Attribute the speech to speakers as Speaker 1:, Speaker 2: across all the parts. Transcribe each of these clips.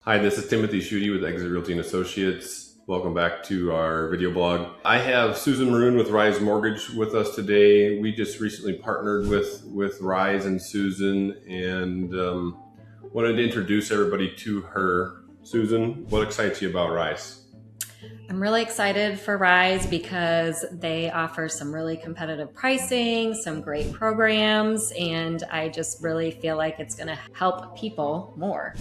Speaker 1: Hi, this is Timothy Schutte with Exit Realty and Associates. Welcome back to our video blog. I have Susan Moede with Rize Mortgage with us today. We just recently partnered with Rize and Susan and wanted to introduce everybody to her. Susan, what excites you about Rize?
Speaker 2: I'm really excited for Rize because they offer some really competitive pricing, some great programs, and I just really feel like it's going to help people more.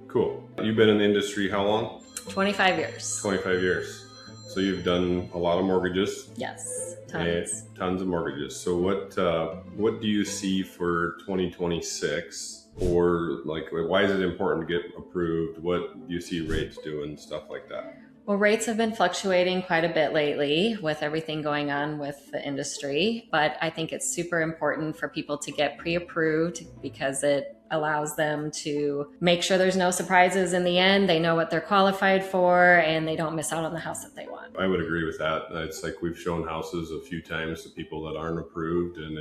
Speaker 1: Cool. You've been in the industry how long?
Speaker 2: 25 years.
Speaker 1: 25 years. So you've done a lot of mortgages?
Speaker 2: Yes, tons.
Speaker 1: Tons of mortgages. So what do you see for 2026? Or like, why is it important to get approved? What do you see rates doing, stuff like that?
Speaker 2: Well, rates have been fluctuating quite a bit lately with everything going on with the industry, but I think it's super important for people to get pre-approved because it allows them to make sure there's no surprises in the end. They know what they're qualified for and they don't miss out on the house that they want.
Speaker 1: I would agree with that. It's like we've shown houses a few times to people that aren't approved, and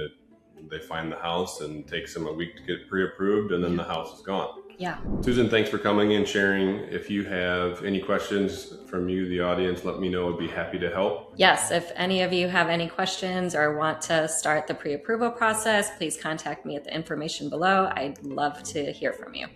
Speaker 1: they find the house and it takes them a week to get pre-approved, and then the house is gone.
Speaker 2: Yeah.
Speaker 1: Susan, thanks for coming and sharing. If you have any questions from you, the audience, let me know. I'd be happy to help.
Speaker 2: Yes, if any of you have any questions or want to start the pre-approval process, please contact me at the information below. I'd love to hear from you.